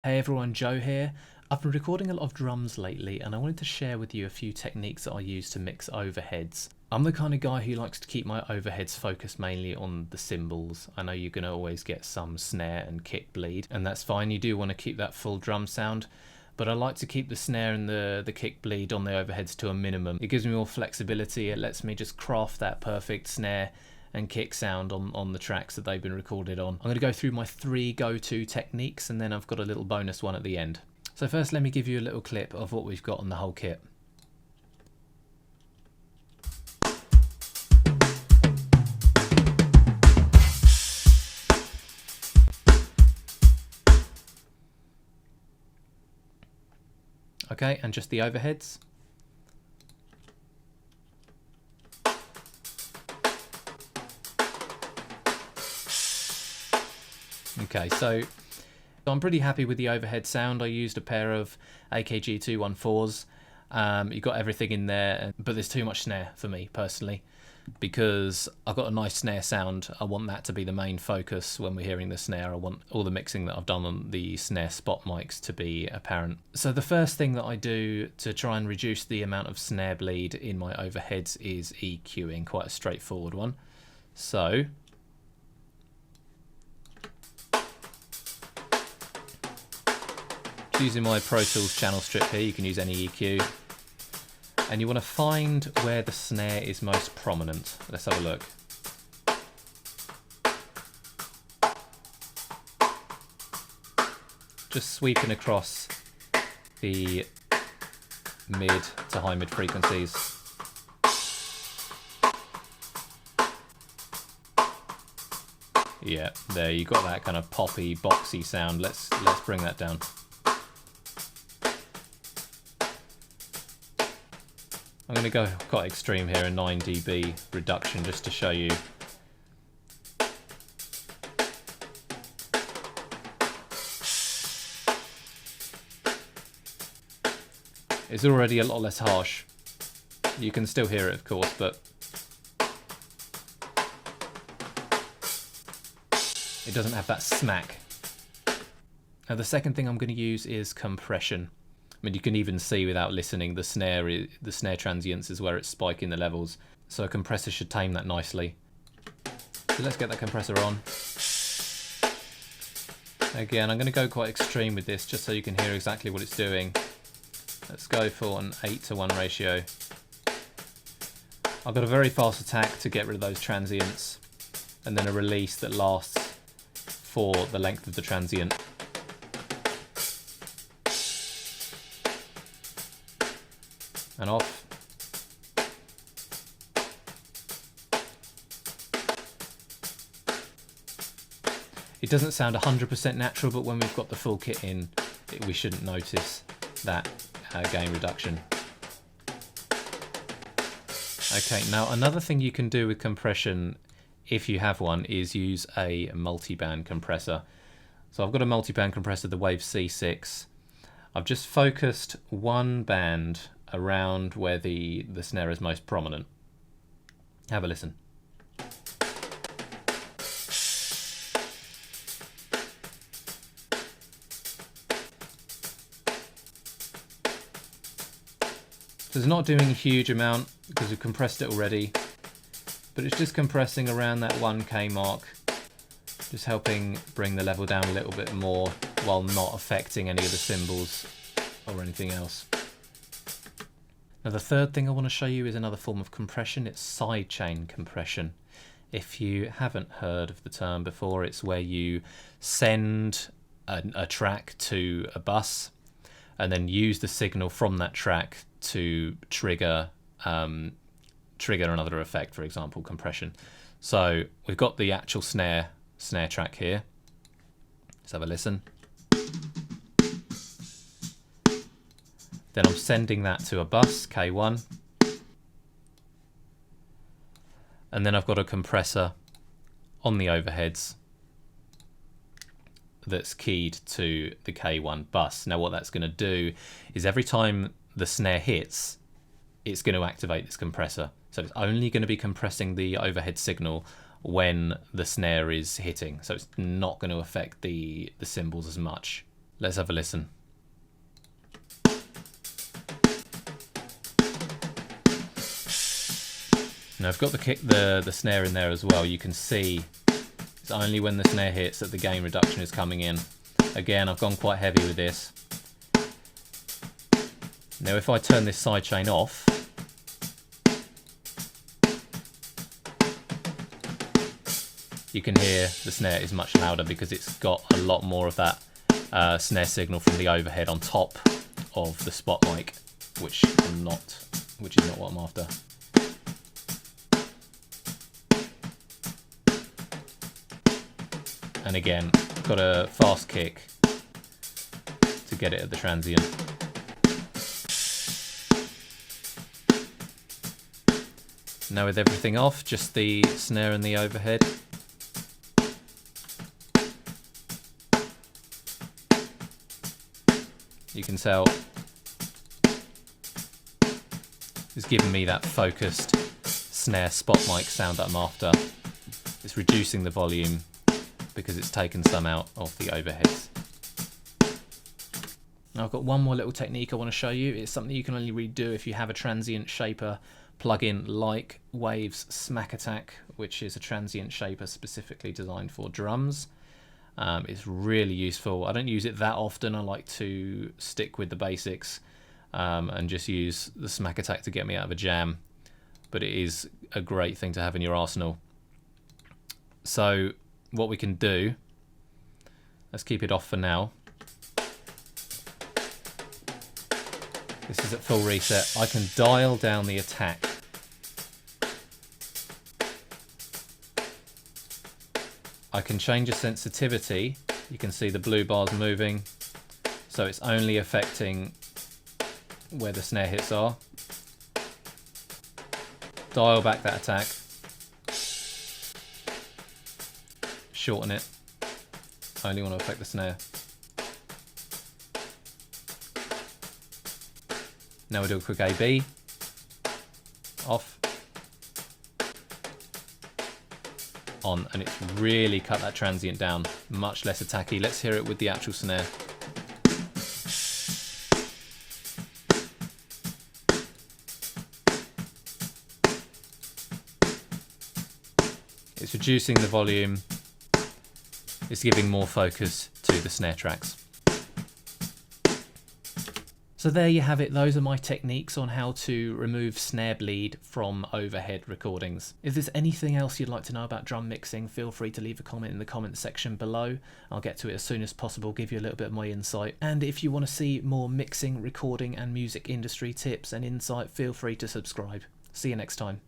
Hey everyone, Joe here. I've been recording a lot of drums lately and I wanted to share with you a few techniques that I use to mix overheads. I'm the kind of guy who likes to keep my overheads focused mainly on the cymbals. I know you're going to always get some snare and kick bleed, and that's fine. You do want to keep that full drum sound, but I like to keep the snare and the kick bleed on the overheads to a minimum. It gives me more flexibility. It lets me just craft that perfect snare and kick sound on the tracks that they've been recorded on. I'm going to go through my 3 go-to techniques and then I've got a little bonus one at the end. So first let me give you a little clip of what we've got on the whole kit. Okay, and just the overheads. Okay, so I'm pretty happy with the overhead sound. I used a pair of AKG 214s. You've got everything in there, but there's too much snare for me personally, because I've got a nice snare sound. I want that to be the main focus when we're hearing the snare. I want all the mixing that I've done on the snare spot mics to be apparent. So the first thing that I do to try and reduce the amount of snare bleed in my overheads is EQing, quite a straightforward one. So using my Pro Tools channel strip here, you can use any EQ, and you want to find where the snare is most prominent. Let's have a look. Just sweeping across the mid to high mid frequencies. Yeah, there you got that kind of poppy, boxy sound. Let's bring that down. I'm going to go quite extreme here, a 9 dB reduction, just to show you. It's already a lot less harsh. You can still hear it, of course, but it doesn't have that smack. Now the second thing I'm going to use is compression. I mean, you can even see without listening, the snare transients is where it's spiking the levels. So a compressor should tame that nicely. So let's get that compressor on. Again, I'm going to go quite extreme with this just so you can hear exactly what it's doing. Let's go for an 8:1 ratio. I've got a very fast attack to get rid of those transients, and then a release that lasts for the length of the transient. And off. It doesn't sound 100% natural, but when we've got the full kit in, we shouldn't notice that gain reduction. Okay, now another thing you can do with compression, if you have one, is use a multi-band compressor. So I've got a multi-band compressor, the Wave C6. I've just focused one band around where the snare is most prominent. Have a listen. So it's not doing a huge amount because we've compressed it already, but it's just compressing around that 1K mark, just helping bring the level down a little bit more while not affecting any of the cymbals or anything else. Now the third thing I want to show you is another form of compression. It's sidechain compression. If you haven't heard of the term before, it's where you send a track to a bus and then use the signal from that track to trigger another effect, for example, compression. So we've got the actual snare track here. Let's have a listen. Then I'm sending that to a bus, K1. And then I've got a compressor on the overheads that's keyed to the K1 bus. Now what that's going to do is every time the snare hits, it's going to activate this compressor. So it's only going to be compressing the overhead signal when the snare is hitting. So it's not going to affect the cymbals as much. Let's have a listen. Now I've got the kick, the snare in there as well. You can see it's only when the snare hits that the gain reduction is coming in. Again, I've gone quite heavy with this. Now if I turn this sidechain off, you can hear the snare is much louder because it's got a lot more of that snare signal from the overhead on top of the spot mic, which is not what I'm after. And again, I've got a fast kick to get it at the transient. Now with everything off, just the snare and the overhead. You can tell it's giving me that focused snare spot mic sound that I'm after. It's reducing the volume because it's taken some out of the overheads. Now I've got one more little technique I want to show you. It's something you can only really do if you have a transient shaper plugin like Wave's Smack Attack, which is a transient shaper specifically designed for drums. It's really useful. I don't use it that often. I like to stick with the basics and just use the Smack Attack to get me out of a jam. But it is a great thing to have in your arsenal. So what we can do, let's keep it off for now. This is at full reset. I can dial down the attack. I can change the sensitivity. You can see the blue bars moving, so it's only affecting where the snare hits are. Dial back that attack. Shorten it. Only want to affect the snare. Now we'll do a quick A-B. Off. On, and it's really cut that transient down. Much less attacky. Let's hear it with the actual snare. It's reducing the volume. It's giving more focus to the snare tracks. So there you have it. Those are my techniques on how to remove snare bleed from overhead recordings. If there's anything else you'd like to know about drum mixing, feel free to leave a comment in the comment section below. I'll get to it as soon as possible, give you a little bit of my insight. And if you want to see more mixing, recording and music industry tips and insight, feel free to subscribe. See you next time.